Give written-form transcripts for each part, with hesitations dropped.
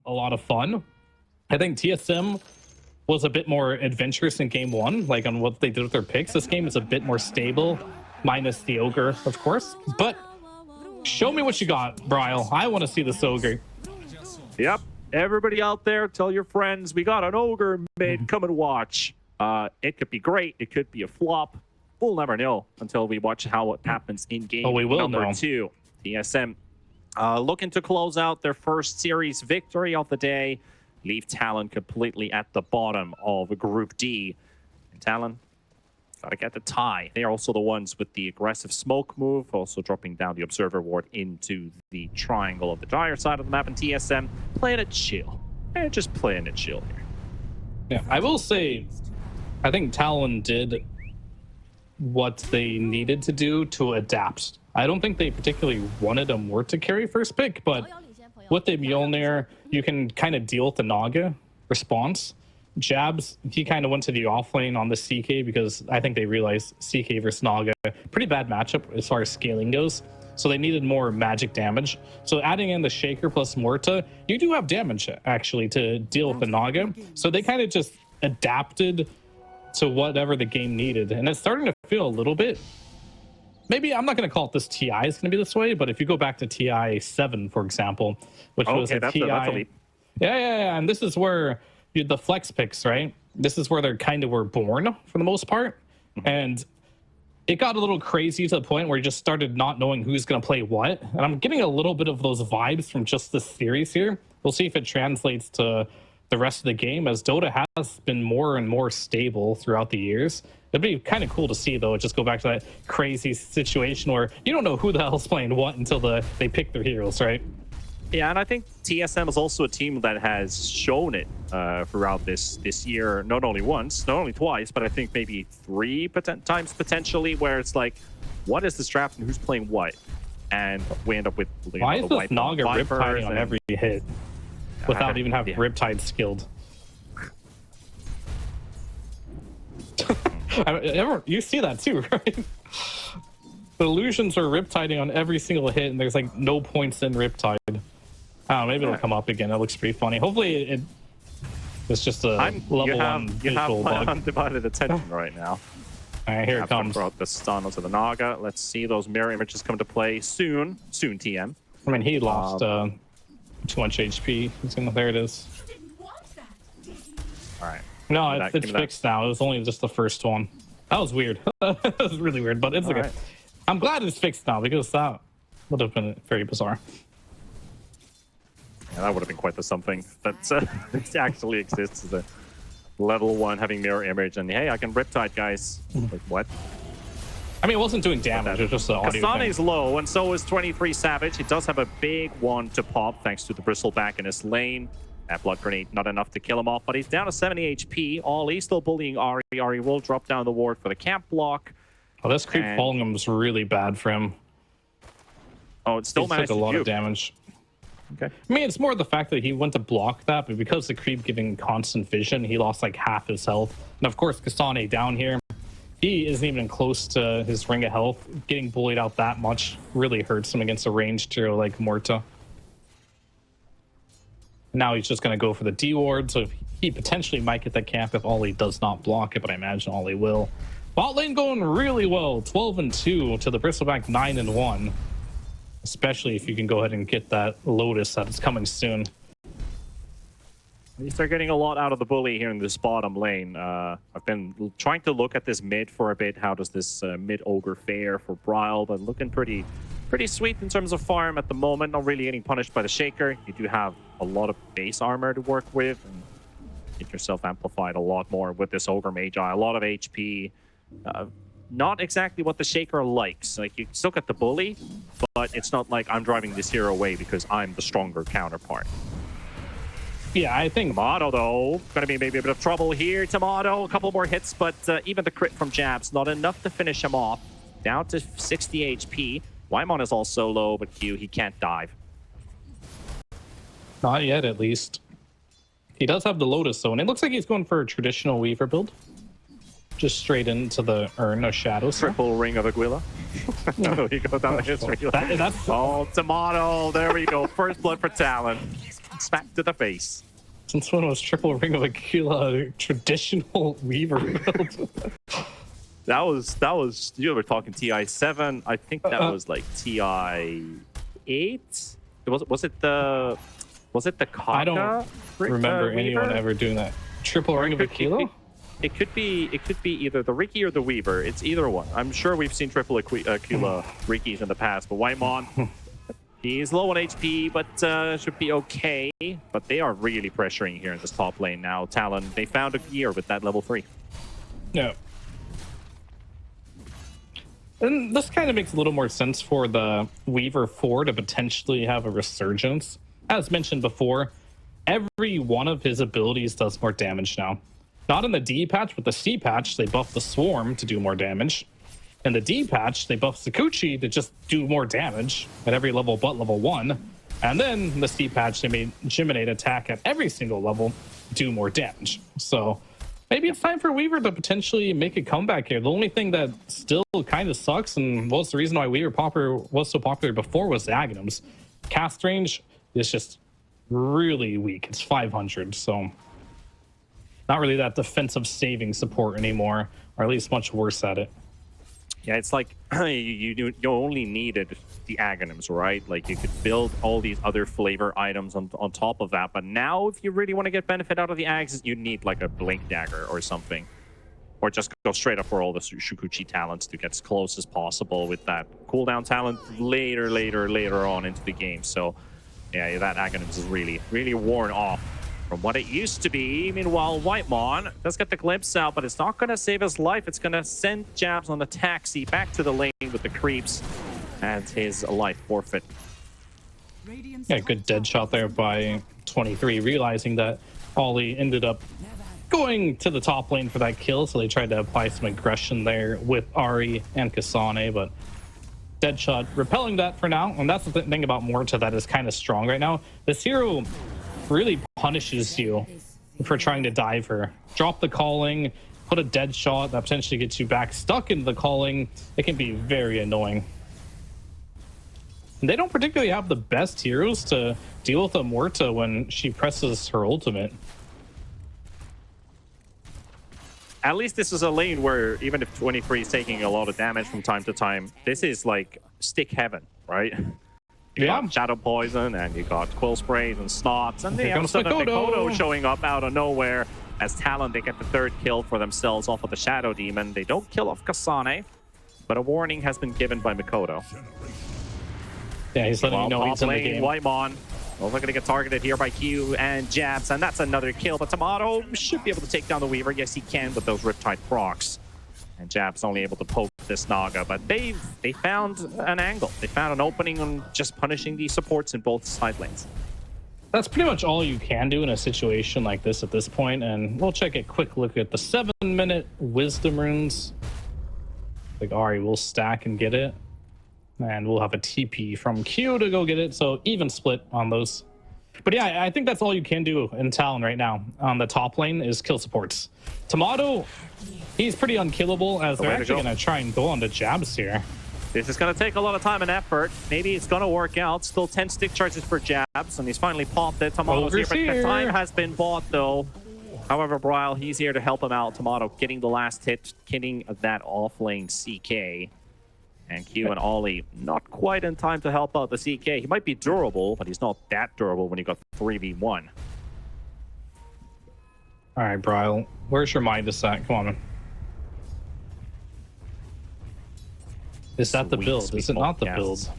a lot of fun. I think TSM was a bit more adventurous in game one, like on what they did with their picks. This game is a bit more stable, minus the ogre, of course. But show me what you got, Bryle. I want to see this ogre. Yep. Everybody out there, tell your friends, we got an ogre mid. Come and watch. It could be great. It could be a flop. We'll never know until we watch how it happens in game number 2. TSM looking to close out their first series victory of the day. Leave Talon completely at the bottom of Group D. And Talon got to get the tie. They are also the ones with the aggressive smoke move, also dropping down the observer ward into the triangle of the dire side of the map. And TSM playing it chill. Just playing it chill here. Yeah, I will say, I think Talon did what they needed to do to adapt. I don't think they particularly wanted a Mort to carry first pick, but with the Mjolnir, you can kind of deal with the Naga response. Jabs, he kind of went to the offlane on the CK because I think they realized CK versus Naga, pretty bad matchup as far as scaling goes. So they needed more magic damage. So adding in the Shaker plus Morta, you do have damage actually to deal with the Naga. So they kind of just adapted to whatever the game needed. And it's starting to feel a little bit, maybe I'm not going to call it this TI is going to be this way, but if you go back to TI7, for example, which was a TI. That's a leap. Yeah. And this is where the flex picks, right? This is where they kind of were born for the most part. And it got a little crazy to the point where you just started not knowing who's going to play what. And I'm getting a little bit of those vibes from just this series here. We'll see if it translates to the rest of the game, as Dota has been more and more stable throughout the years. It'd be kind of cool to see, though, just go back to that crazy situation where you don't know who the hell's playing what until they pick their heroes, right? Yeah, and I think TSM is also a team that has shown it throughout this year, not only once, not only twice, but I think maybe 3 times potentially, where it's like, what is this draft and who's playing what? And we end up with why is this Naga riptiding on every hit without even having Riptide skilled? You see that too, right? The illusions are riptiding on every single hit, and there's like no points in Riptide. Maybe it'll come up again. It looks pretty funny. Hopefully it's just a level 1 visual bug. Undivided attention right now. All right, here it comes. Brought the stun onto the Naga. Let's see those mirror images come to play soon. Soon, TM. I mean, he lost too much HP. There it is. All right. No, it's fixed now. It was only just the first one. That was weird. That was really weird, but it's okay. Right. I'm glad it's fixed now because that would have been very bizarre. Yeah, that would have been quite the something that actually exists as a level 1 having mirror image, and hey, I can Riptide, guys. Like, what? I mean, it wasn't doing damage, it was just the audio Kasane's low, and so is 23 Savage. He does have a big one to pop thanks to the Bristleback in his lane. That blood grenade, not enough to kill him off, but he's down to 70 HP. Ollie still bullying Ari. Ari will drop down the ward for the camp block. Oh, this creep following him was really bad for him. Oh, it still managed to took a lot of damage. Okay. I mean, it's more the fact that he went to block that, but because the creep giving constant vision, he lost like half his health. And of course, Kasane down here, he isn't even close to his ring of health. Getting bullied out that much really hurts him against a ranged hero like Morta. Now he's just going to go for the D ward, so he potentially might get the camp if Ollie does not block it, but I imagine Ollie will. Bot lane going really well, 12-2 to the Bristleback 9-1. Especially if you can go ahead and get that Lotus that is coming soon. You start getting a lot out of the bully here in this bottom lane. I've been trying to look at this mid for a bit. How does this mid ogre fare for Bryle? But looking pretty sweet in terms of farm at the moment. Not really getting punished by the Shaker. You do have a lot of base armor to work with, and get yourself amplified a lot more with this ogre magi. A lot of HP. Not exactly what the Shaker likes. Like, you still get the bully, but it's not like I'm driving this hero away because I'm the stronger counterpart. Yeah, I think Tomato, though, gonna be maybe a bit of trouble here. Tomato, a couple more hits, but even the crit from Jabs, not enough to finish him off. Down to 60 HP. Wymon is also low, but Q, he can't dive. Not yet, at least. He does have the Lotus, though, and it looks like he's going for a traditional Weaver build. Just straight into the Urn of Shadows. Triple Ring of Aguila. Oh, he goes down the history. Oh, Tomato. There we go. First blood for Talon. smack to the face. Since when was triple ring of Aquila a traditional Weaver build? That was you were talking TI7. I think that was like TI8. Was it the Kaka? I don't remember anyone ever doing that. Triple ring of Aquila? It could be either the Riki or the Weaver. It's either one. I'm sure we've seen triple Aquila Rikis in the past, but Whitemon, he's low on HP, but should be okay. But they are really pressuring here in this top lane now. Talon, they found a gear with that level 3. Yeah. And this kind of makes a little more sense for the Weaver 4 to potentially have a resurgence. As mentioned before, every one of his abilities does more damage now. Not in the D patch, but the C patch, they buff the Swarm to do more damage. In the D patch, they buff Sakuchi to just do more damage at every level but level 1. And then in the C patch, they made Geminate attack at every single level do more damage. So maybe it's time for Weaver to potentially make a comeback here. The only thing that still kind of sucks, and was the reason why Weaver was so popular before, was the Aghanims. Cast range is just really weak. It's 500, so not really that defensive saving support anymore, or at least much worse at it. Yeah, it's like you only needed the Aghanims, right? Like you could build all these other flavor items on top of that. But now, if you really want to get benefit out of the Aghs, you need like a Blink Dagger or something. Or just go straight up for all the Shukuchi talents to get as close as possible with that cooldown talent later on into the game. So yeah, that Aghanims is really worn off from what it used to be. Meanwhile, Whitemon does get the glimpse out, but it's not going to save his life. It's going to send Jabs on the taxi back to the lane with the creeps and his life forfeit. Yeah, good dead shot there by 23, realizing that Ollie ended up going to the top lane for that kill, so they tried to apply some aggression there with Ahri and Kasane, but Deadshot repelling that for now. And that's the thing about Morta that is kind of strong right now. This hero really punishes you for trying to dive her. Drop the calling, put a dead shot that potentially gets you back stuck into the calling. It can be very annoying. And they don't particularly have the best heroes to deal with a Morta when she presses her ultimate. At least this is a lane where even if 23 is taking a lot of damage from time to time, this is like stick heaven, right? You got Shadow Poison, and you got Quill Sprays and Snots, and they have Mikoto showing up out of nowhere. As Talon, they get the 3rd kill for themselves off of the Shadow Demon. They don't kill off Kasane, but a warning has been given by Mikoto. Yeah, he's letting you know he's in the game. Whitemon, well, they're going to get targeted here by Q and Jabs, and that's another kill. But Tomato should be able to take down the Weaver. Yes, he can with those Riptide procs. And Jab's only able to poke this Naga, but they found an angle. They found an opening on just punishing these supports in both side lanes. That's pretty much all you can do in a situation like this at this point, and we'll check a quick look at the 7-minute Wisdom runes. Like Ahri will stack and get it, and we'll have a TP from Q to go get it, so even split on those. But yeah, I think that's all you can do in Talon right now on the top lane is kill supports. Tomato, he's pretty unkillable, as they're actually going to try and go on to Jabs here. This is going to take a lot of time and effort. Maybe it's going to work out. Still 10 stick charges for Jabs, and he's finally popped it. Tomato's here, but the time has been bought, though. However, Bryle, he's here to help him out. Tomato getting the last hit, getting that off-lane CK. And Q and Ollie not quite in time to help out the CK. He might be durable, but he's not that durable when you got 3v1. All right, Bryle, where's your Midas at? Come on, man. Is that the build? Is it not the build?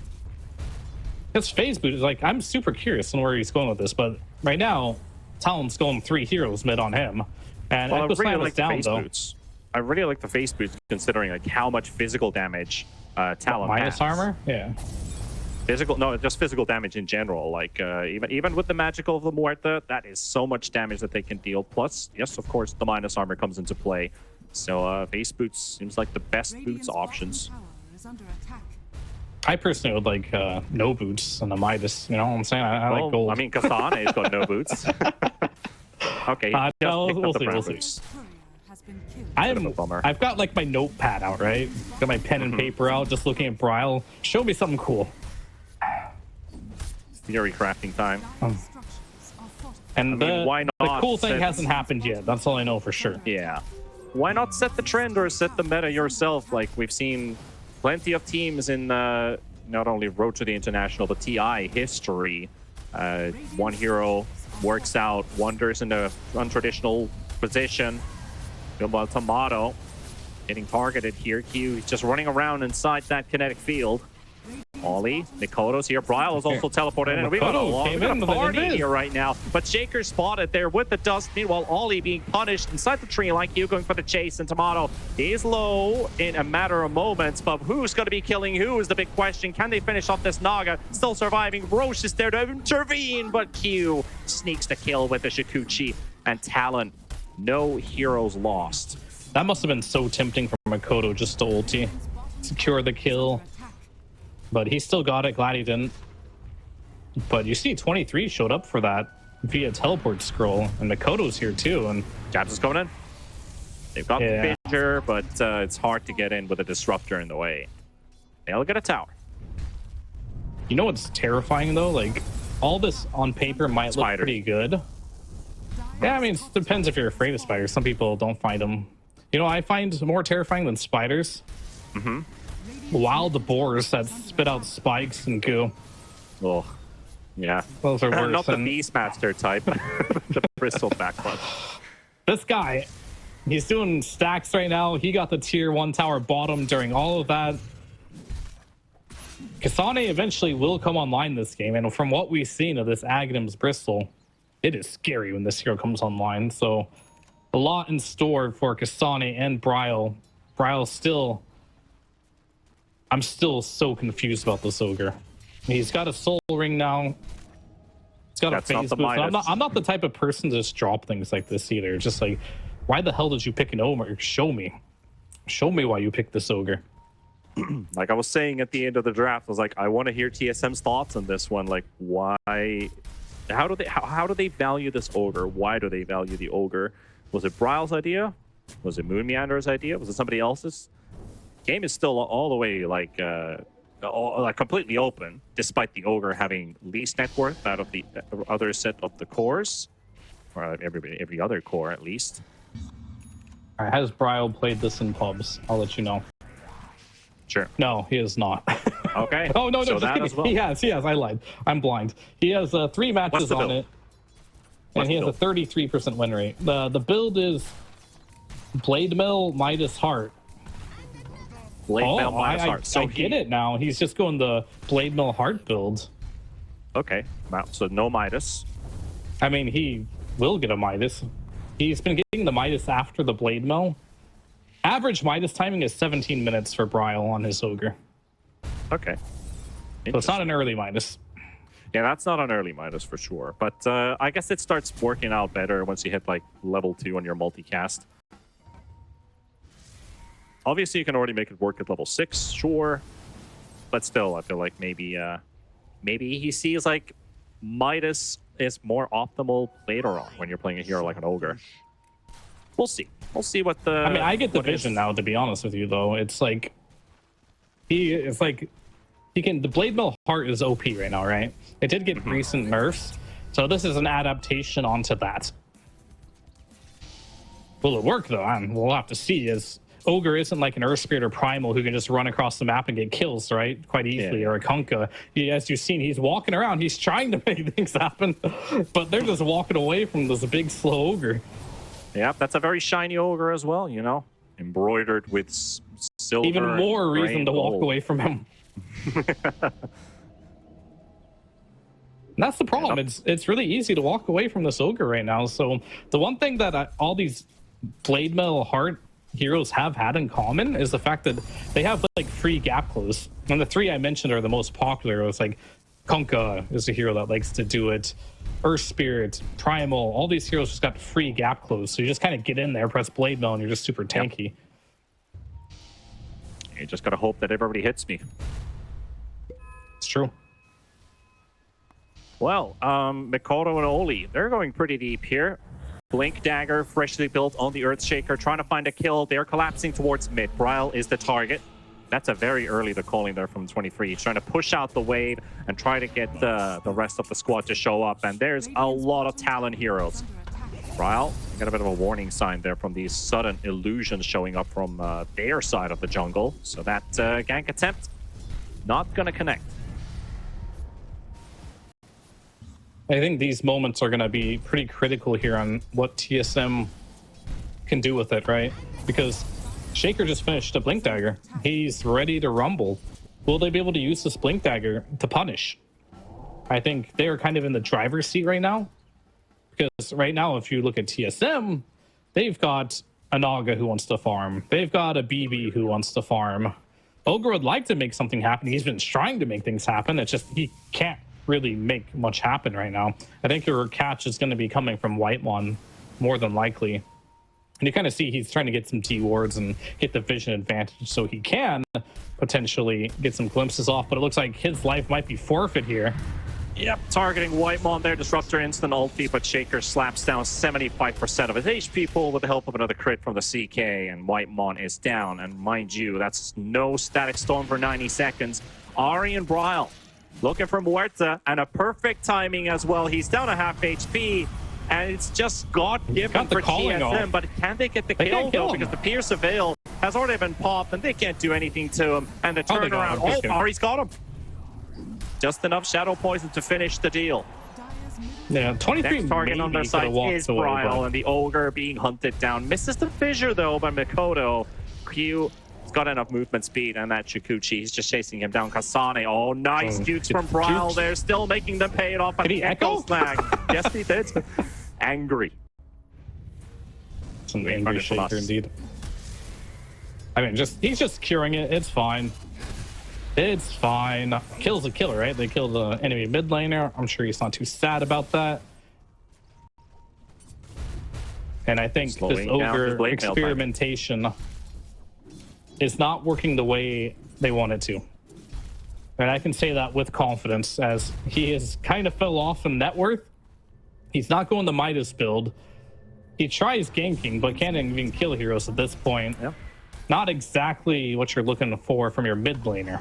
It's phase boot. Like, I'm super curious on where he's going with this, but right now, Talon's going 3 heroes mid on him. And well, I really like down, the face boots. I really like the face boots, considering like how much physical damage Talon minus has. Armor? Yeah. Physical, no, just physical damage in general. Like even with the magical of the Muerta, that is so much damage that they can deal. Plus, yes, of course, the minus armor comes into play. So face boots seems like the best boots options. I personally would like no boots and a Midas. You know what I'm saying? I like gold. I mean, Kasane's got no boots. Okay, no, we'll see. I've got like my notepad out, right? Got my pen and paper out, just looking at Bryle. Show me something cool. Theory crafting time. And I mean, why the not cool thing set- hasn't happened yet. That's all I know for sure. Yeah. Why not set the trend or set the meta yourself? Like, we've seen plenty of teams in not only Road to the International, but TI history. One hero works out wonders in a untraditional position. Meanwhile, Tomato getting targeted here. Q just running around inside that kinetic field. Ollie, Mikoto's here. Bryle is also teleported in. We got a party here right now. But Shaker spotted there with the dust. Meanwhile, Ollie being punished inside the tree like you, going for the chase. And Tomato is low in a matter of moments. But who's going to be killing who is the big question. Can they finish off this Naga? Still surviving. Roche is there to intervene. But Q sneaks the kill with the Shikuchi. And Talon, no heroes lost. That must have been so tempting for Mikoto just to ulti. Secure the kill. But he still got it. Glad he didn't. But you see 23 showed up for that via teleport scroll. And Mikoto's here too. And Jabs is coming in. They've got the Fissure, but it's hard to get in with a Disruptor in the way. They'll get a tower. You know what's terrifying though? Like, all this on paper might look pretty good. Yeah, I mean, it depends if you're afraid of spiders. Some people don't find them. You know, I find more terrifying than spiders. Wild boars that spit out spikes and goo. Oh, yeah. Those are worse. Not the Beastmaster type. The Bristleback one. This guy, he's doing stacks right now. He got the tier 1 tower bottom during all of that. Kasane eventually will come online this game. And from what we've seen of this Aghanim's Bristol, it is scary when this hero comes online. So a lot in store for Kasane and Bryle. Bryle still... I'm still so confused about this ogre. He's got a soul ring now. He's got a phase boost. I'm not the type of person to just drop things like this either. Just like, why the hell did you pick an ogre? Show me. Show me why you picked this ogre. Like I was saying at the end of the draft, I was like, I want to hear TSM's thoughts on this one. Like, why? How do they value this ogre? Why do they value the ogre? Was it Bryle's idea? Was it Moon Meander's idea? Was it somebody else's? Game is still all the way like completely open, despite the ogre having least net worth out of the other set of the cores, or every other core at least. All right, has Bryle played this in pubs? I'll let you know. Sure. No, he is not. Okay. Oh no, so that as well. He has. I lied. I'm blind. He has 3 matches on it, and he has a 33% win rate. The build is Blade Mill Midas Heart. Blade Mill Midas Heart. So I get it now. He's just going the Blade Mill Heart build. Okay. Wow. So no Midas. I mean, he will get a Midas. He's been getting the Midas after the Blade Mill. Average Midas timing is 17 minutes for Bryle on his ogre. Okay. So it's not an early Midas. Yeah, that's not an early Midas for sure. But I guess it starts working out better once you hit like level 2 on your multicast. Obviously, you can already make it work at level 6, sure. But still, I feel like maybe he sees like Midas is more optimal later on when you're playing a hero like an ogre. We'll see. We'll see what the... I mean, I get the vision now, to be honest with you, though. It's like... He can... The Blade Mill Heart is OP right now, right? It did get recent nerfs. So this is an adaptation onto that. Will it work, though? We'll have to see. As Ogre isn't like an Earth Spirit or Primal who can just run across the map and get kills, right? Quite easily. Yeah. Or a Kunkka. As you've seen, he's walking around. He's trying to make things happen. But they're just walking away from this big, slow Ogre. Yeah, that's a very shiny ogre as well, you know, embroidered with silver. Even more reason to walk away from him. That's the problem. Yep. It's really easy to walk away from this ogre right now. So the one thing that all these Blade Mill Heart heroes have had in common is the fact that they have like free gap close. And the 3 I mentioned are the most popular. It's like Kunkka is a hero that likes to do it. Earth Spirit, Primal, all these heroes just got free gap close. So you just kind of get in there, press Blade Mill, and you're just super tanky. Yep. You just got to hope that everybody hits me. It's true. Well, Mikoto and Oli, they're going pretty deep here. Blink Dagger, freshly built on the Earthshaker, trying to find a kill. They're collapsing towards mid. Bryle is the target. That's a very early the calling there from 23. He's trying to push out the wave and try to get the rest of the squad to show up. And there's a lot of Talon heroes. Ryle, you got a bit of a warning sign there from these sudden illusions showing up from their side of the jungle. So that gank attempt, not going to connect. I think these moments are going to be pretty critical here on what TSM can do with it, right? Because Shaker just finished a Blink Dagger. He's ready to rumble. Will they be able to use this Blink Dagger to punish? I think they're kind of in the driver's seat right now. Because right now, if you look at TSM, they've got a Naga who wants to farm. They've got a BB who wants to farm. Ogre would like to make something happen. He's been trying to make things happen. It's just he can't really make much happen right now. I think your catch is going to be coming from Whitemon, more than likely. And you kind of see he's trying to get some T wards and get the vision advantage so he can potentially get some glimpses off. But it looks like his life might be forfeit here. Yep, targeting Whitemon there, Disruptor instant ulti, but Shaker slaps down 75% of his HP pool with the help of another crit from the CK, and Whitemon is down. And mind you, that's no static storm for 90 seconds. Ari and Bryle looking for Muerta, and a perfect timing as well. He's down a half HP, and it's just God-given for TSM, but can they get the kill though? Because the Pierce of Veil has already been popped, and they can't do anything to him. And the turnaround, Ari's got him. Just enough Shadow Poison to finish the deal. Yeah, 23 Next target on their side is Bryle, and the Ogre being hunted down. Misses the fissure though by Mikoto. Q has got enough movement speed, and that Chikuchi, he's just chasing him down. Kasane, oh nice dukes from Bryle there, still making them pay it off. Did he echo? Snag. Yes, he did. Angry. Some angry Shaker indeed. I mean, he's just curing it. It's fine. It's fine. Kill's a killer, right? They killed the enemy mid laner. I'm sure he's not too sad about that. And I think this Ogre experimentation is not working the way they want it to. And I can say that with confidence, as he has kind of fell off in net worth. He's not going the Midas build. He tries ganking, but can't even kill heroes at this point. Yep. Not exactly what you're looking for from your mid laner.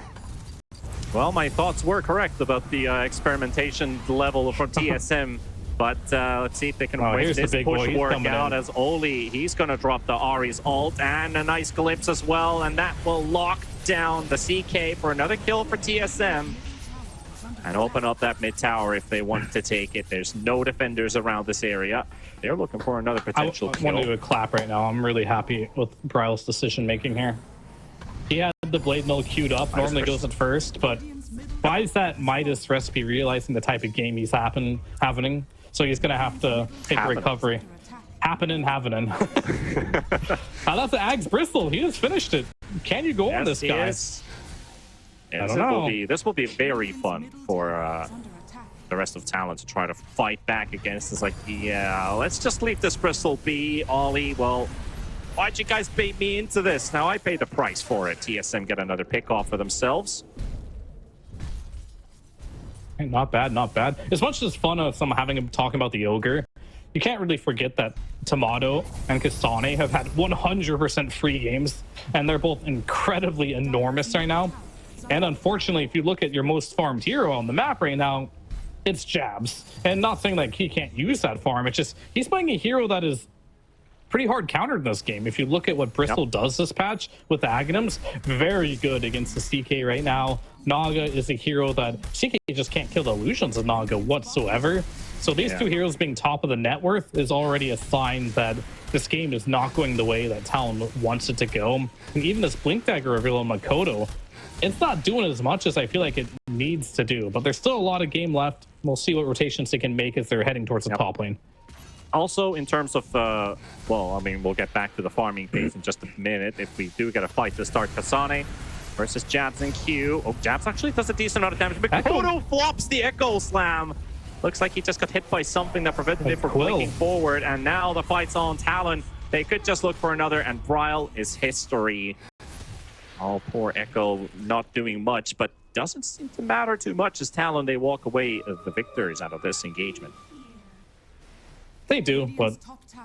Well, my thoughts were correct about the experimentation level from TSM, but let's see if they can make this push work out as Oli. He's going to drop the Ari's ult and a nice glimpse as well, and that will lock down the CK for another kill for TSM and open up that mid tower if they want to take it. There's no defenders around this area. They're looking for another potential kill. I want to do a clap right now. I'm really happy with Bryle's decision making here. He had the Blade Mill queued up, normally goes at first, but why is that Midas recipe realizing the type of game he's happening? So he's going to have to take a recovery. Happening. That's the Ags Bristol. He just finished it. Can you go on this, guys? I don't know. This will be very fun for the rest of Talon to try to fight back against. It's like, yeah, let's just leave this Bristol be. Ollie, well, why'd you guys bait me into this? Now I pay the price for it. TSM get another pick off for themselves. Not bad, not bad. As much as fun as I'm having him talking about the Ogre, you can't really forget that Tomato and Kasane have had 100% free games, and they're both incredibly enormous right now. And unfortunately, if you look at your most farmed hero on the map right now, it's Jabs. And not saying like he can't use that farm, it's just he's playing a hero that is pretty hard countered in this game. If you look at what Bristol does this patch with the Aghanims, very good against the CK right now. Naga is a hero that CK just can't kill the illusions of Naga whatsoever. So these two heroes being top of the net worth is already a sign that this game is not going the way that Talon wants it to go. And even this Blink Dagger reveal on Makoto, it's not doing as much as I feel like it needs to do. But there's still a lot of game left. We'll see what rotations they can make as they're heading towards the top lane. Also, in terms of, well, I mean, we'll get back to the farming phase in just a minute. If we do get a fight to start, Kasane versus Jabs and Q. Oh, Jabs actually does a decent amount of damage. Makoto flops the Echo Slam. Looks like he just got hit by something that prevented him from blinking forward. And now the fight's on Talon. They could just look for another, and Bryle is history. Oh, poor Echo not doing much, but doesn't seem to matter too much as Talon, they walk away the victors out of this engagement. I They do, but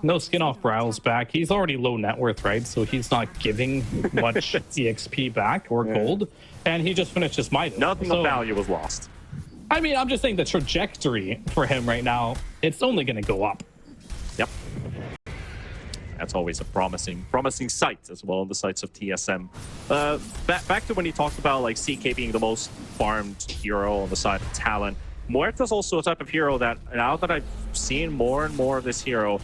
no skin off Brow's back. He's already low net worth, right? So he's not giving much EXP back or gold. And he just finished his Midas. Nothing of value was lost. I mean, I'm just saying the trajectory for him right now, it's only going to go up. Yep. That's always a promising sight as well on the sites of TSM. Back to when you talked about like CK being the most farmed hero on the side of Talon. Muerta's also a type of hero that, now that I've seen more and more of this hero,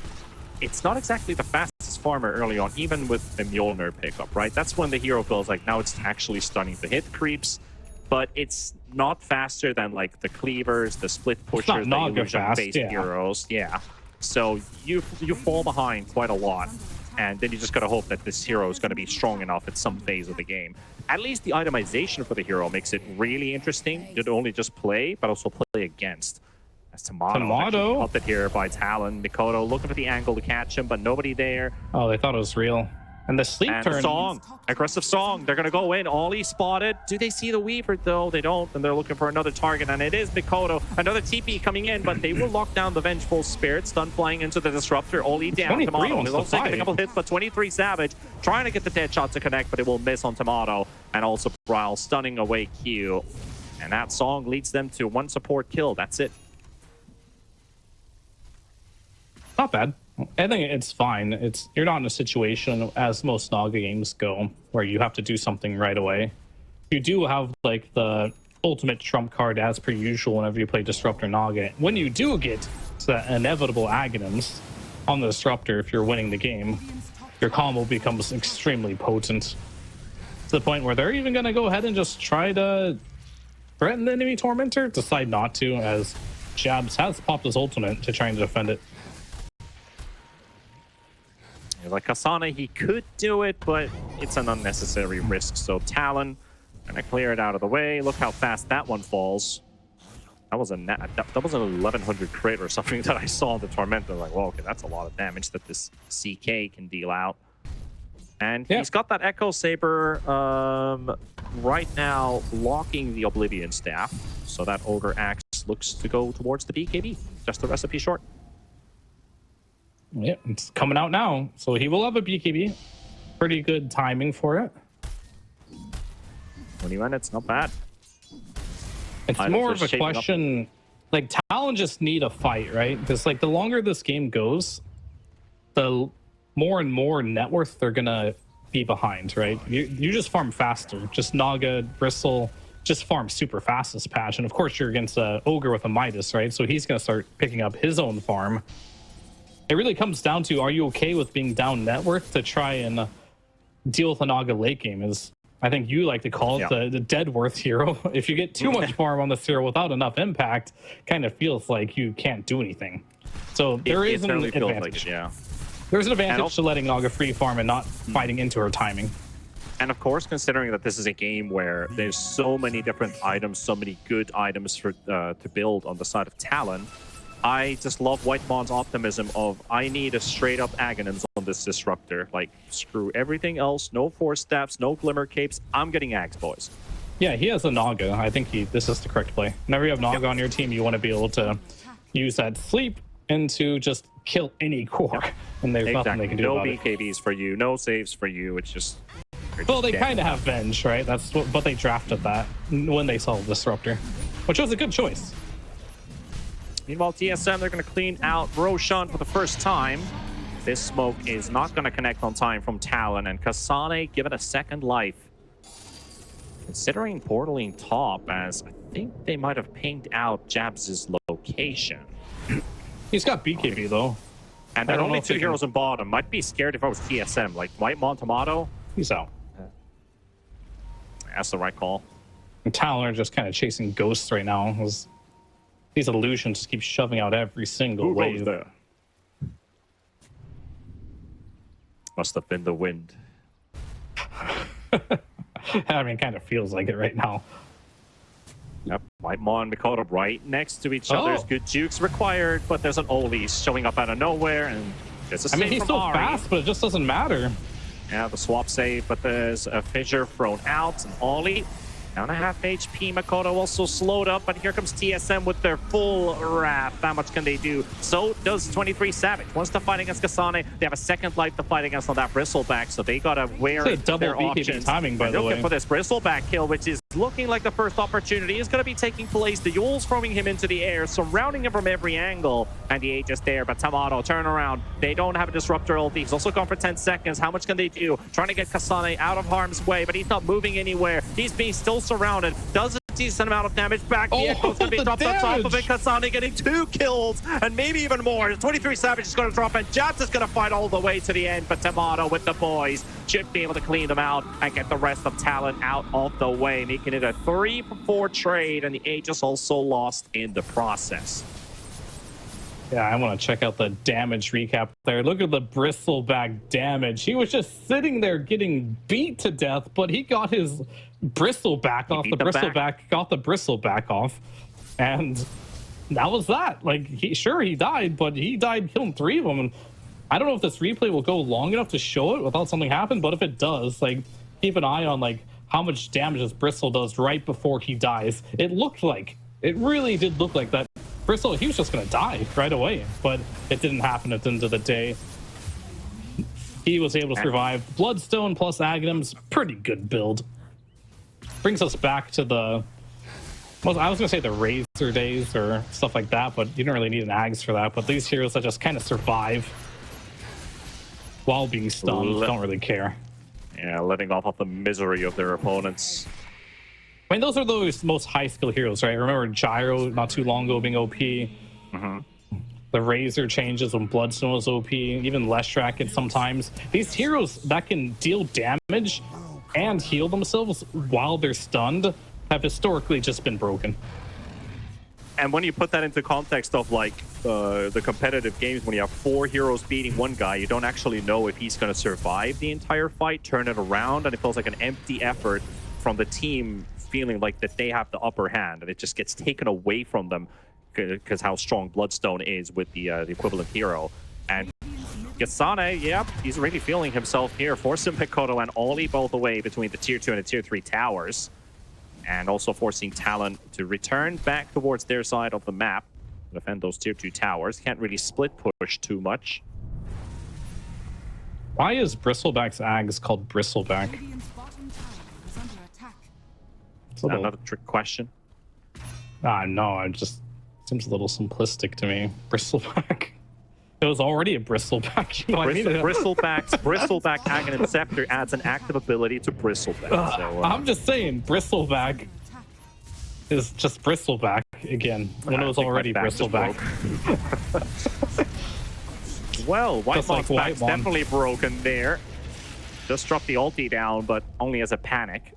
it's not exactly the fastest farmer early on, even with the Mjolnir pickup, right? That's when the hero feels like now it's actually starting to hit creeps, but it's not faster than like the cleavers, the split pushers, the illusion-based heroes. Yeah. So you fall behind quite a lot, and then you just gotta hope that this hero is gonna be strong enough at some phase of the game. At least the itemization for the hero makes it really interesting. You don't only just play, but also play against. As Tomato popped it here by Talon. Mikoto looking for the angle to catch him, but nobody there. Oh, they thought it was real. And the sleep turn. Song. Aggressive Song. They're going to go in. Ollie spotted. Do they see the Weaver, though? They don't. And they're looking for another target. And it is Mikoto. Another TP coming in, but they will lock down the Vengeful Spirit. Stun flying into the Disruptor. Ollie down. Tomato. He's also taking a couple hits, but 23 Savage. Trying to get the dead shot to connect, but it will miss on Tomato. And also Brawl stunning away Q. And that Song leads them to one support kill. That's it. Not bad. I think it's fine. You're not in a situation, as most Naga games go, where you have to do something right away. You do have like the ultimate trump card as per usual whenever you play Disruptor Naga. When you do get to the inevitable Aghanims on the Disruptor, if you're winning the game, your combo becomes extremely potent. To the point where they're even going to go ahead and just try to threaten the enemy Tormentor. Decide not to, as Jabs has popped his ultimate to try and defend it. Like Kasane, he could do it, but it's an unnecessary risk. So Talon gonna clear it out of the way. Look how fast that one falls. That was an 1100 crit or something that I saw in the Tormentor. Like, well, okay, that's a lot of damage that this CK can deal out. And he's got that Echo Saber right now locking the Oblivion Staff. So that Ogre Axe looks to go towards the BKB. Just the recipe short. Yeah, it's coming out now, so he will have a BKB. Pretty good timing for it. 20 minutes, not bad. It's more of a question, like Talon just need a fight, right? Because like the longer this game goes, the more and more net worth they're gonna be behind, right? You just farm faster. Just Naga, Bristle, just farm super fast this patch. And of course you're against a Ogre with a Midas, right? So he's gonna start picking up his own farm. It really comes down to, are you okay with being down net worth to try and deal with a Naga late game? Is, I think you like to call it the dead worth hero. If you get too much farm on this hero without enough impact, kind of feels like you can't do anything. So there is an advantage. Like There's an advantage to letting Naga free farm and not fighting into her timing. And of course, considering that this is a game where there's so many different items, so many good items for to build on the side of Talon, I just love Whitemon's optimism of, I need a straight-up Aghanims on this Disruptor. Like, screw everything else, no Force Staffs, no Glimmer Capes, I'm getting Aghs, boys. Yeah, he has a Naga. I think this is the correct play. Whenever you have Naga on your team, you want to be able to use that sleep into just kill any core. And there's nothing they can do about it. No BKBs for you, no saves for you, it's just... Well, they kind of have Venge, right? That's what, but they drafted that when they saw the Disruptor, which was a good choice. Meanwhile, TSM, they're going to clean out Roshan for the first time. This smoke is not going to connect on time from Talon, and Kasane given a second life. Considering portaling top, as I think they might have pinged out Jabs' location. He's got BKB, though. And there are only two heroes in bottom. Might be scared if I was TSM. Like, Whitemon, Tomato. He's out. That's the right call. And Talon are just kind of chasing ghosts right now. These illusions just keep shoving out every single wave. Who goes there? Must have been the wind. I mean, it kind of feels like it right now. Yep, Whitemon and Mikoto right next to each other. Good jukes required, but there's an Oli showing up out of nowhere, and there's a save. I mean, he's so fast, but it just doesn't matter. Yeah, the swap save, but there's a fissure thrown out, and Oli Down a half HP. Makoto also slowed up, but here comes TSM with their full wrath. How much can they do? So does 23 Savage. Wants to fight against Kasane. They have a second life to fight against on that Bristleback, so they gotta wear double their BKB options. timing, by the way. Looking for this Bristleback kill, which is looking like the first opportunity is going to be taking place. The Yule's throwing him into the air, surrounding him from every angle, and the Aegis there, but Tamato, turn around. They don't have a Disruptor ulti. He's also gone for 10 seconds. How much can they do? Trying to get Kasane out of harm's way, but he's not moving anywhere. He's being still surrounded. Does a decent amount of damage back. The Echo's going to be dropped on top of it. Kasane getting 2 kills, and maybe even more. 23 Savage is going to drop, and Jats is going to fight all the way to the end, but Tamato with the boys should be able to clean them out and get the rest of Talon out of the way, making it a 3-for-4 trade, and the Aegis also lost in the process. Yeah, I want to check out the damage recap there. Look at the Bristleback damage. He was just sitting there getting beat to death, but he got his Bristleback off. The Bristleback got the Bristleback off, and that was that. Like, he died, but he died killing 3 of them. And I don't know if this replay will go long enough to show it without something happening, but if it does, like, keep an eye on like how much damage this Bristle does right before he dies. It really did look like that. Bristle, he was just gonna die right away, but it didn't happen at the end of the day. He was able to survive. Bloodstone plus Aghanims, pretty good build. Brings us back to the, well, I was gonna say the Razor days or stuff like that, but you don't really need an Ags for that. But these heroes that just kind of survive while being stunned don't really care. Yeah, letting off of the misery of their opponents. I mean, those are those most high skill heroes, right? Remember Gyro not too long ago being OP. The Razor changes when Bloodstone was OP, even Leshrac sometimes. These heroes that can deal damage and heal themselves while they're stunned have historically just been broken. And when you put that into context of like the competitive games, when you have 4 heroes beating one guy, you don't actually know if he's going to survive the entire fight, turn it around, and it feels like an empty effort from the team feeling like that they have the upper hand, and it just gets taken away from them because how strong Bloodstone is with the equivalent hero. And Kasane, yeah, he's really feeling himself here, forcing Makoto and Ollie both away between the tier 2 and the tier 3 towers, and also forcing Talon to return back towards their side of the map to defend those tier 2 towers. Can't really split push too much. Why is Bristleback's Ags called Bristleback? Another trick question. No, it just seems a little simplistic to me. Bristleback. It was already a Bristleback. You know Bristleback Aghanim Scepter adds an active ability to Bristleback. I'm just saying, Bristleback is just Bristleback again when it was already Bristleback. Well, Whitemon's back's definitely broken there. Just dropped the ulti down, but only as a panic.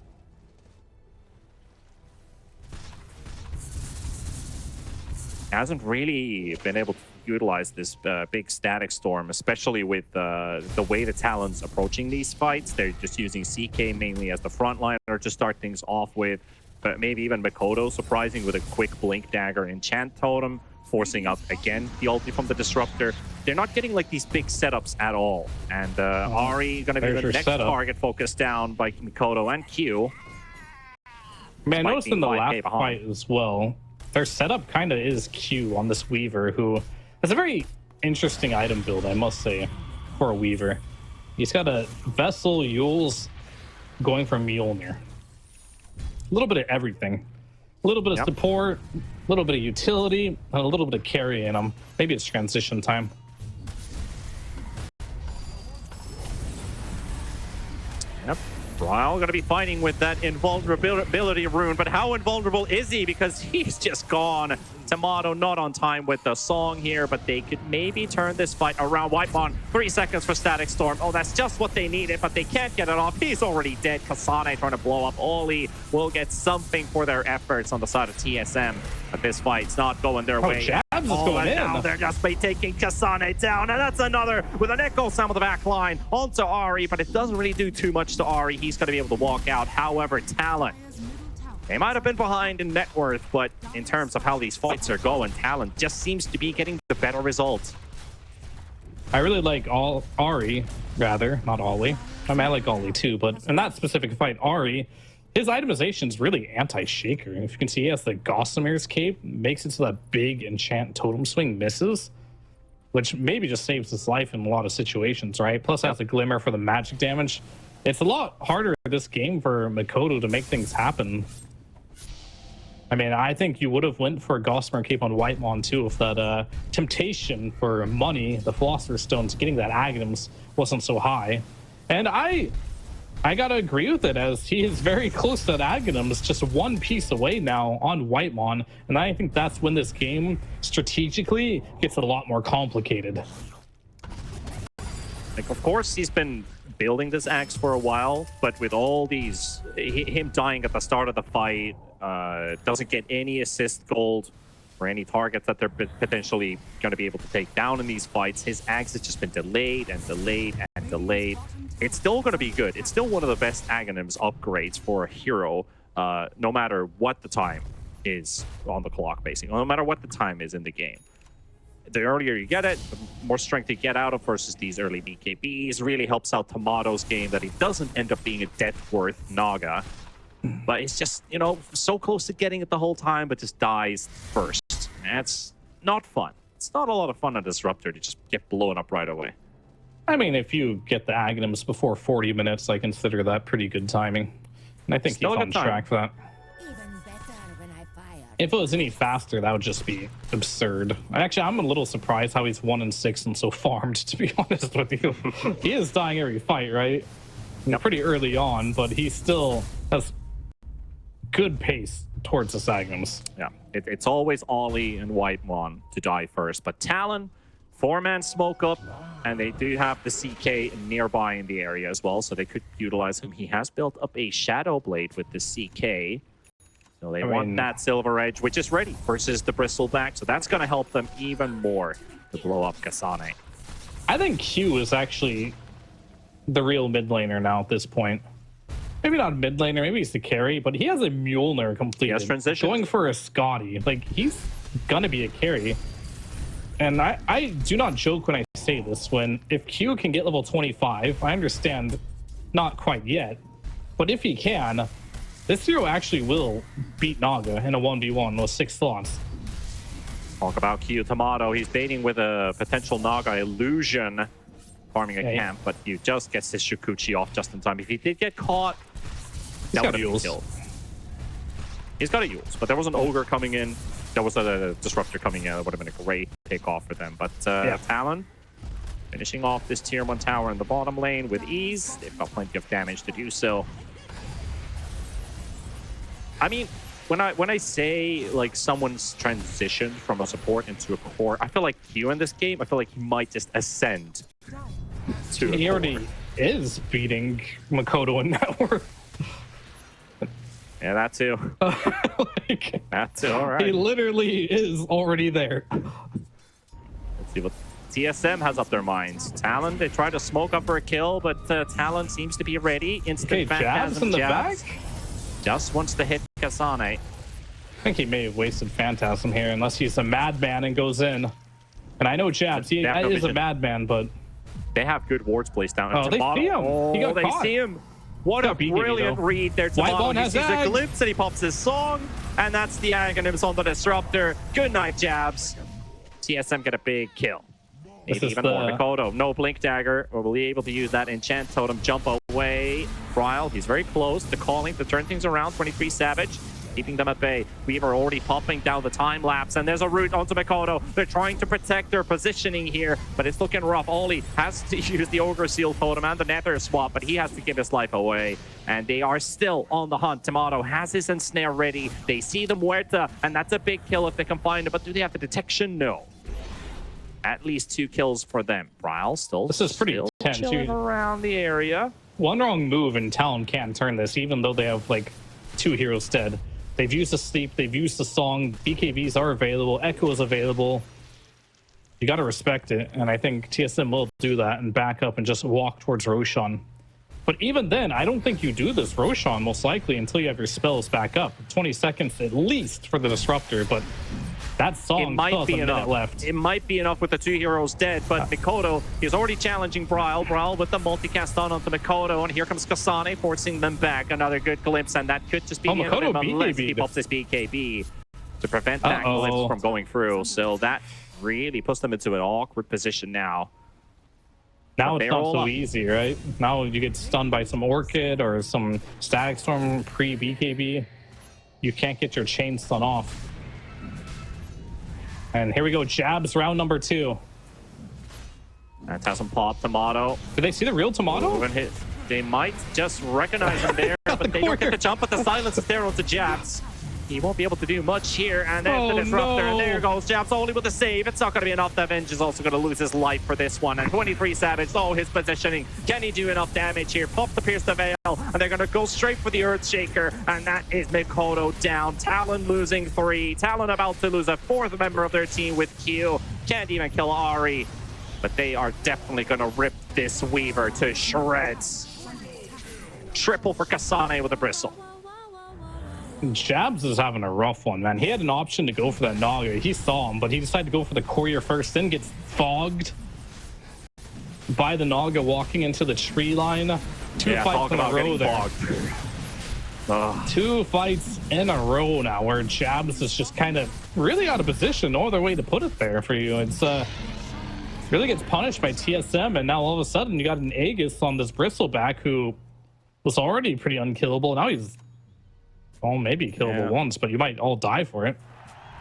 Hasn't really been able to utilize this big static storm, especially with the way the Talon's approaching these fights. They're just using CK mainly as the frontliner to start things off with, but maybe even Makoto surprising with a quick blink dagger enchant totem, forcing up again the ulti from the Disruptor. They're not getting like these big setups at all, and Ari gonna be the next target focused down by Makoto and Q. Man, I noticed in the last fight as well, their setup kind of is Q on this Weaver, who has a very interesting item build, I must say, for a Weaver. He's got a Vessel, Yules, going for Mjolnir. A little bit of everything. A little bit of support, a little bit of utility, and a little bit of carry in him. Maybe it's transition time. Yep. Ryle going to be fighting with that invulnerability rune, but how invulnerable is he? Because he's just gone. Tamato not on time with the song here, but they could maybe turn this fight around. Whitemon, 3 seconds for Static Storm. Oh, that's just what they needed, but they can't get it off. He's already dead. Kasane trying to blow up. Oli will get something for their efforts on the side of TSM. But this fight's not going their way. Jabs is going in. Now they're just taking Kasane down, and that's another with an Echo Sound of the back line onto Ari, but it doesn't really do too much to Ari. He's going to be able to walk out. However, Talon, they might have been behind in net worth, but in terms of how these fights are going, Talon just seems to be getting the better results. I really like Ari, rather, not Ollie. I mean, I like Ollie too, but in that specific fight, Ari, his itemization is really anti-shaker. If you can see, he has the Gossamer's Cape, makes it so that big enchant totem swing misses, which maybe just saves his life in a lot of situations, right? Plus has a glimmer for the magic damage. It's a lot harder this game for Mikoto to make things happen. I mean, I think you would have went for a Gossamer Cape on Whitemon too if that temptation for money, the Philosopher's Stones, getting that Aghanims wasn't so high. And I gotta agree with it, as he is very close to that Aghanims, just one piece away now on Whitemon. And I think that's when this game strategically gets a lot more complicated. Like, of course, he's been building this axe for a while, but with all these, him dying at the start of the fight, doesn't get any assist gold for any targets that they're potentially going to be able to take down in these fights. His axe has just been delayed and delayed and delayed. It's still going to be good. It's still one of the best Aghanims upgrades for a hero, no matter what the time is on the clock, basically, no matter what the time is in the game. The earlier you get it, the more strength you get out of versus these early BKBs. Really helps out Tomato's game that he doesn't end up being a death worth Naga. But it's just, you know, so close to getting it the whole time, but just dies first. That's not fun. It's not a lot of fun on Disruptor to just get blown up right away. I mean, if you get the Aghanims before 40 minutes, I consider that pretty good timing. And I think he's on track for that. If it was any faster, that would just be absurd. Actually, I'm a little surprised how he's 1-6 and so farmed, to be honest with you. He is dying every fight, right? Now, pretty early on, but he still has good pace towards the Aghanims. Yeah, it's always Ollie and Whitemon to die first, but Talon, 4-man smoke up, and they do have the CK nearby in the area as well, so they could utilize him. He has built up a Shadow Blade with the CK. So they want that Silver Edge, which is ready versus the Bristleback. So that's going to help them even more to blow up Kasane. I think Q is actually the real mid laner now at this point. Maybe not mid laner, maybe he's the carry, but he has a Mjolnir completed. He has transition. Going for a Scotty. Like, he's going to be a carry. And I do not joke when I say this. If Q can get level 25, I understand not quite yet, but if he can, this hero actually will beat Naga in a 1v1 with 6 slots. Talk about Q Tomato. He's baiting with a potential Naga illusion, farming a camp, but you just gets his Shukuchi off just in time. If he did get caught, that would have been killed. He's got a Yules, but there was an Ogre coming in. There was a Disruptor coming in. That would have been a great takeoff for them. But Talon finishing off this tier 1 tower in the bottom lane with ease. They've got plenty of damage to do so. I mean, when I say like someone's transitioned from a support into a core, I feel like Q in this game, I feel like he might just ascend to He already is beating Mikoto in network. Yeah, that too. That too, all right. He literally is already there. Let's see what TSM has up their minds. Talon, they try to smoke up for a kill, but Talon seems to be ready. Instant jabs in the back? Just wants to hit Kasane. I think he may have wasted Phantasm here, unless he's a madman and goes in. And I know jabs. He is a madman, but they have good wards placed down. Oh, they see him. He got they caught. see him. What a brilliant read there. He sees a glimpse and he pops his song, and that's the Aghanims on the Disruptor. Good night, jabs. TSM get a big kill. Maybe even more. Mikoto, no Blink Dagger, or will be able to use that Enchant Totem, jump away. Ryle, he's very close to calling to turn things around. 23 Savage, keeping them at bay. Weaver already popping down the time lapse, and there's a route onto Mikoto. They're trying to protect their positioning here, but it's looking rough. Ollie has to use the Ogre Seal Totem and the Nether swap, but he has to give his life away. And they are still on the hunt. Tomato has his ensnare ready. They see the Muerta, and that's a big kill if they can find it, but do they have the detection? No. At least 2 kills for them. Ryle still tense. Chilling around the area. One wrong move and Talon can't turn this, even though they have like 2 heroes dead. They've used the sleep, they've used the song, BKBs are available, Echo is available. You gotta respect it, and I think TSM will do that and back up and just walk towards Roshan. But even then, I don't think you do this Roshan most likely until you have your spells back up. 20 seconds at least for the Disruptor, but That song It might still has be a minute enough. left. It might be enough with the 2 heroes dead, but Mikoto is already challenging Brawl. Brawl with the multicast on onto Mikoto, and here comes Kasane forcing them back. Another good glimpse, and that could just be the end of Mikoto him unless he BKB'd. pops this BKB to prevent that glimpse from going through. So that really puts them into an awkward position now. Now But it's not so easy, right? Now you get stunned by some Orchid or some Static Storm pre-BKB. You can't get your chain stun off. And here we go, Jabs, round number 2. That has him pop Tomato. Did they see the real Tomato? Hit. They might just recognize him there, but they don't get the jump, but the silence is there onto Jabs. He won't be able to do much here, and there's the disruptor, and there goes Jabs only with the save. It's not going to be enough. The Avenge is also going to lose his life for this one, and 23 Savage, his positioning. Can he do enough damage here? Pop the Pierce the Veil, and they're going to go straight for the Earthshaker, and that is Mikoto down. Talon losing 3. Talon about to lose a 4th member of their team with Q. Can't even kill Ari, but they are definitely going to rip this Weaver to shreds. Triple for Kasane with a Bristle. Jabs is having a rough one, man. He had an option to go for that Naga. He saw him, but he decided to go for the courier first, then gets fogged by the Naga walking into the tree line. 2 fights in a row there. 2 fights in a row now where Jabs is just kind of really out of position. No other way to put it there for you. It's really gets punished by TSM, and now all of a sudden you got an Aegis on this Bristleback who was already pretty unkillable. Now he's maybe killable once, but you might all die for it.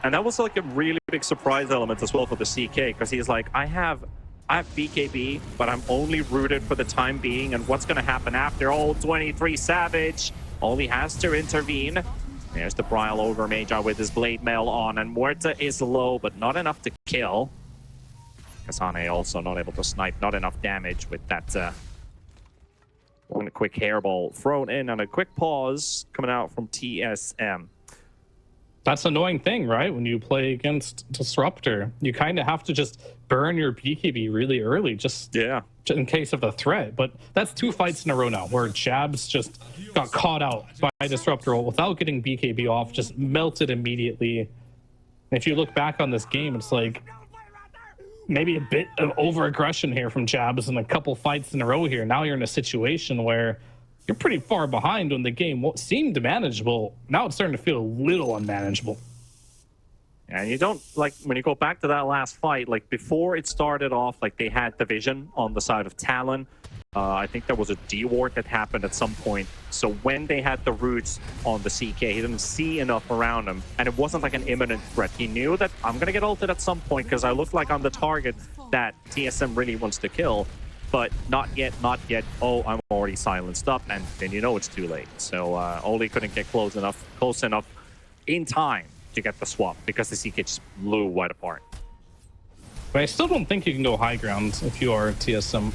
And that was like a really big surprise element as well for the CK, because he's like, I have BKB, but I'm only rooted for the time being, and what's going to happen after? 23 Savage only has to intervene. There's the Brile over Magi with his Blade Mail on, and Muerta is low, but not enough to kill. Kasane also not able to snipe, not enough damage with that one quick hairball thrown in, and a quick pause coming out from TSM. That's an annoying thing, right? When you play against Disruptor, you kind of have to just burn your BKB really early, just in case of the threat. But that's 2 fights in a row now where Jabs just got caught out by Disruptor without getting BKB off, just melted immediately. And if you look back on this game, it's like maybe a bit of over-aggression here from Jabs in a couple fights in a row here. Now you're in a situation where you're pretty far behind when the game seemed manageable. Now it's starting to feel a little unmanageable. And you don't, like, when you go back to that last fight, like, before it started off, like, they had division on the side of Talon. I think there was a D-ward that happened at some point. So when they had the roots on the CK, he didn't see enough around him. And it wasn't like an imminent threat. He knew that I'm going to get ulted at some point because I look like I'm the target that TSM really wants to kill. But not yet, not yet. Oh, I'm already silenced up. And then you know it's too late. So Oli couldn't get close enough in time to get the swap because the CK just blew wide apart. But I still don't think you can go high ground if you are TSM.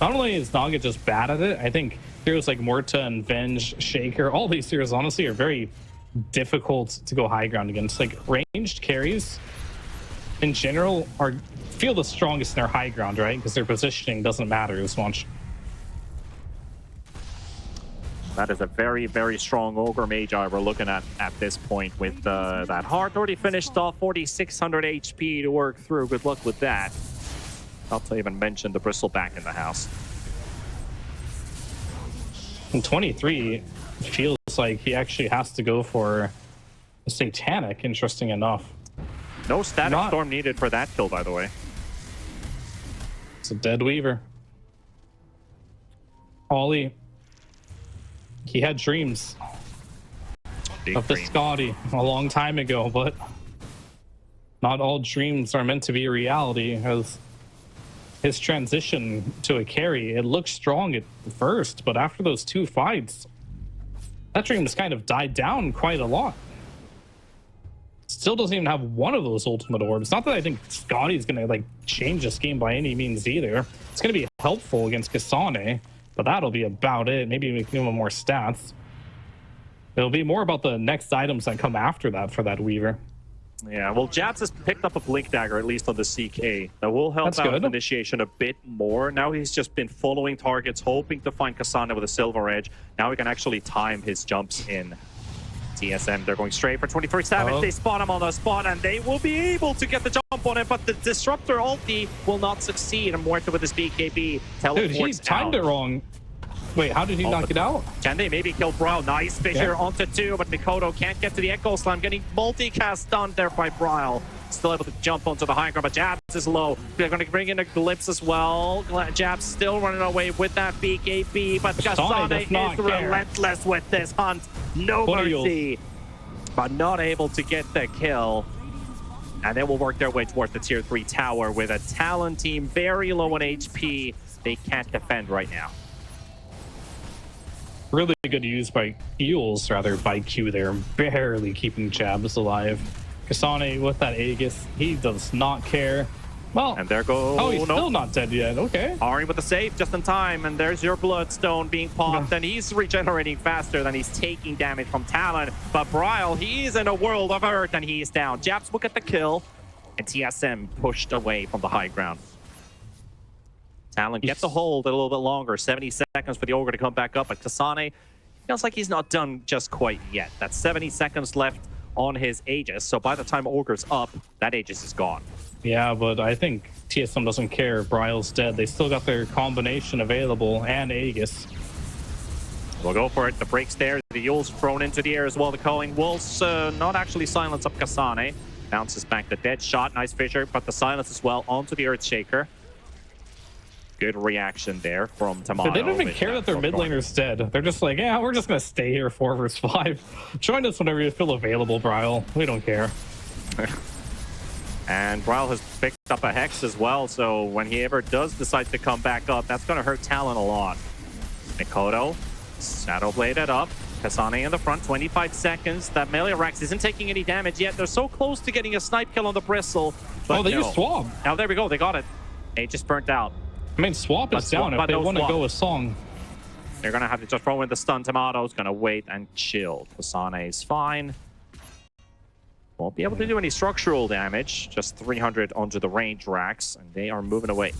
Not only is Naga just bad at it, I think heroes like Muerta and Venge, Shaker, all these heroes honestly are very difficult to go high ground against. Like ranged carries in general feel the strongest in their high ground, right? Because their positioning doesn't matter as much. That is a very, very strong Ogre Magi we're looking at this point with that heart already finished off, 4,600 HP to work through. Good luck with that. Not to even mention the Bristleback in the house. And 23 feels like he actually has to go for a Satanic, interesting enough. No Static Storm needed for that kill, by the way. It's a dead Weaver. Ollie, he had dreams of the Scotty a long time ago, but not all dreams are meant to be a reality. As his transition to a carry, it looked strong at first, but after those 2 fights, that dream has kind of died down quite a lot. Still doesn't even have one of those ultimate orbs. Not that I think Scotty's gonna like change this game by any means either. It's gonna be helpful against Kasane, but that'll be about it. Maybe we can give him more stats. It'll be more about the next items that come after that for that Weaver. Yeah, well, Jabs has picked up a Blink Dagger, at least on the CK. That will help out with initiation a bit more. Now he's just been following targets, hoping to find Kasane with a Silver Edge. Now he can actually time his jumps in. TSM, they're going straight for 23 Savage. Oh. They spot him on the spot, and they will be able to get the jump on it, but the Disruptor ulti will not succeed. I'm working with this BKB. Dude, he Teleports timed out. it wrong. Wait, how did he knock it out? Can they maybe kill Brawl? Nice fissure Yeah. onto 2, but Mikoto can't get to the Echo Slam. Getting multicast done there by Brawl. Still able to jump onto the high ground, but Jabs is low. They're going to bring in a Glimpse as well. Jabs still running away with that BKB, but Kasane is relentless with this hunt. No mercy, but not able to get the kill. And they will work their way towards the tier 3 tower with a Talon team very low on HP. They can't defend right now. Really good use by Eels, rather, by Q there, barely keeping Jabs alive. Kasane with that Aegis, he does not care. Well, And there goes... oh, he's still not dead yet. Okay. Ari with the save just in time, and there's your Bloodstone being popped, and he's regenerating faster than he's taking damage from Talon. But Bryle, he's in a world of hurt, and he's down. Japs will get the kill, and TSM pushed away from the high ground. Talon gets the hold a little bit longer, 70 seconds for the Ogre to come back up, but Kasane feels like he's not done just quite yet. That's 70 seconds left on his Aegis, so by the time Ogre's up, that Aegis is gone. Yeah, but I think TSM doesn't care. Bryle's dead. They still got their combination available and Aegis. We'll go for it. The break's there. The Yule's thrown into the air as well. The calling Wolves not actually silence up Kasane. Bounces back the dead shot. Nice fissure, but the silence as well onto the Earthshaker. Good reaction there from Tamano. They don't even care that their mid laner's dead. They're just like, yeah, we're just going to stay here 4 versus 5. Join us whenever you feel available, Bryle. We don't care. And Bryle has picked up a Hex as well, so when he ever does decide to come back up, that's going to hurt Talon a lot. Mikoto, Shadowbladed up. Kasane in the front, 25 seconds. That melee Rex isn't taking any damage yet. They're so close to getting a snipe kill on the Bristle. But oh, they used Swab. Now, there we go. They got it. They just burnt out. I mean, Swap is down if they want to go with Song. They're going to have to just throw in the stun. Tomato's going to wait and chill. Kasane is fine. Won't be able to do any structural damage. Just 300 onto the range racks, and they are moving away.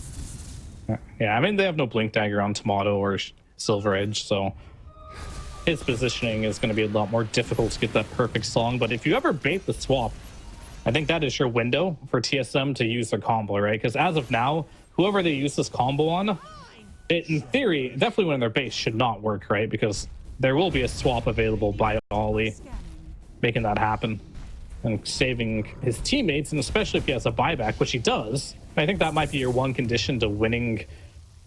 Yeah, I mean, they have no Blink Dagger on Tomato or Silver Edge, so his positioning is going to be a lot more difficult to get that perfect song. But if you ever bait the swap, I think that is your window for TSM to use their combo, right? Because as of now, whoever they use this combo on, it, in theory, definitely when their base should not work, right? Because there will be a swap available by Ollie, making that happen and saving his teammates, and especially if he has a buyback, which he does. I think that might be your one condition to winning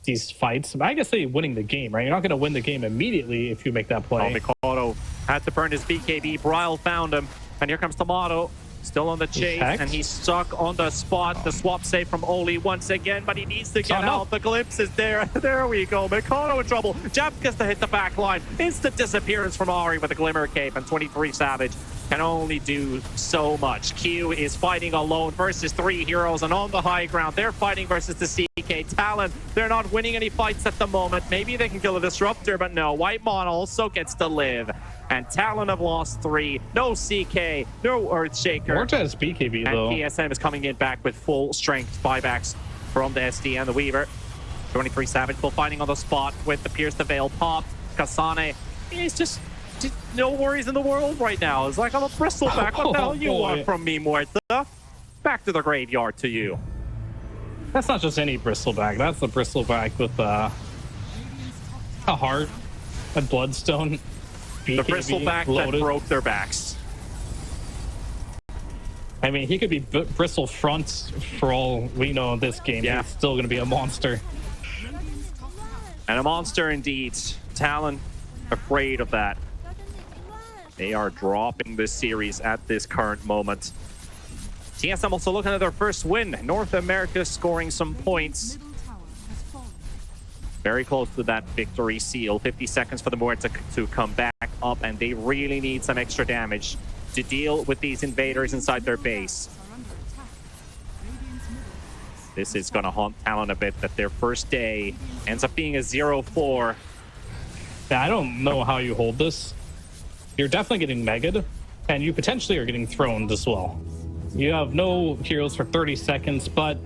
these fights. I guess they winning the game, right? You're not going to win the game immediately if you make that play. Mikoto had to burn his BKB. Bryle found him, and here comes Tomato. Still on the chase, and he's stuck on the spot. The swap save from Oli once again, but he needs to get out. The glimpse is there. There we go. Mikoto in trouble. Jap gets to hit the back line. Instant disappearance from Ari with a Glimmer Cape, and 23 Savage can only do so much. Q is fighting alone versus 3 heroes, and on the high ground, they're fighting versus the CK Talon. They're not winning any fights at the moment. Maybe they can kill a Disruptor, but no. White Mon also gets to live. And Talon have lost 3. No CK, no Earthshaker. Morta has BKB, though. And TSM is coming in back with full strength buybacks from the SD and the Weaver. 23 Savage still fighting on the spot with the Pierce the Veil pop. Kasane is just no worries in the world right now. It's like, I'm a Bristleback. What the hell you want from me, Morta? Back to the graveyard to you. That's not just any Bristleback. That's the Bristleback with a heart, a bloodstone. BKB the Bristleback that broke their backs. I mean, he could be Bristle front for all we know in this game. Yeah. He's still going to be a monster. And a monster indeed. Talon afraid of that. They are dropping this series at this current moment. TSM also looking at their first win. North America scoring some points. Very close to that victory seal. 50 seconds for the Morta to come back up, and they really need some extra damage to deal with these invaders inside their base. This is going to haunt Talon a bit, that their first day ends up being a 0-4. Yeah, I don't know how you hold this. You're definitely getting megged, and you potentially are getting thrown as well. You have no heroes for 30 seconds, but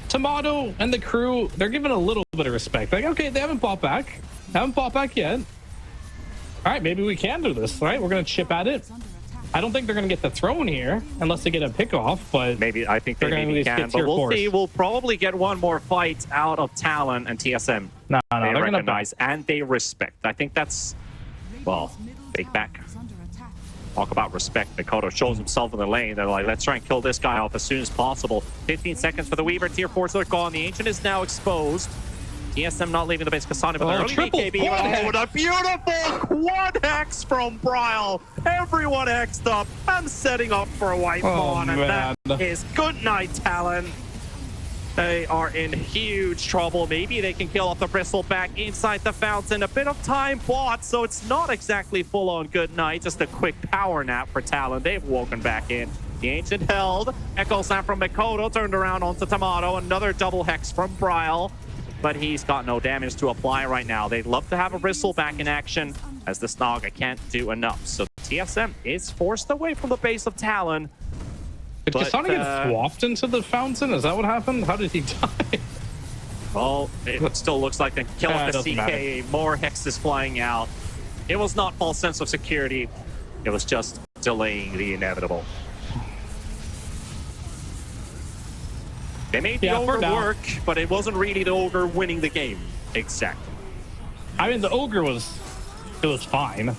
Tomato and the crew, they're given a little bit of respect. Like, okay, they haven't bought back. Haven't bought back yet. All right, maybe we can do this, right? We're going to chip at it. I don't think they're going to get the throne here unless they get a pick off, but maybe I think they they're maybe can, but we'll see. We'll probably get one more fight out of Talon and TSM. No, they they're recognize and they respect. I think that's, well, big back. Talk about respect. Mikoto shows himself in the lane. They're like, let's try and kill this guy off as soon as possible. 15 seconds for the Weaver. Tier 4s are gone. The Ancient is now exposed. TSM not leaving the base. Kasane, but the early BKB. Oh, the beautiful quad hex from Bryle. Everyone hexed up and setting up for a white pawn. And that is good night, Talon. They are in huge trouble. Maybe they can kill off the Bristleback inside the fountain. A bit of time bought, so it's not exactly full-on good night. Just a quick power nap for Talon. They've woken back in. The Ancient held. Echo Snap from Mikoto turned around onto Tomato. Another double hex from Bryle, but he's got no damage to apply right now. They'd love to have a Bristleback in action, as the Snaga can't do enough. So TSM is forced away from the base of Talon. Did Kasane get swapped into the fountain? Is that what happened? How did he die? Well, it still looks like the kill of the CK. Matter. More hexes flying out. It was not false sense of security. It was just delaying the inevitable. They made the Ogre work, but it wasn't really the Ogre winning the game. Exactly. I mean, the Ogre was fine.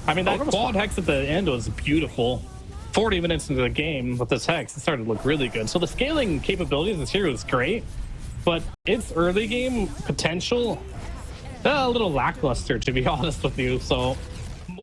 I mean, that quad hex at the end was beautiful. 40 minutes into the game with this hex, it started to look really good. So the scaling capabilities of this hero is great, but its early game potential, a little lackluster, to be honest with you. So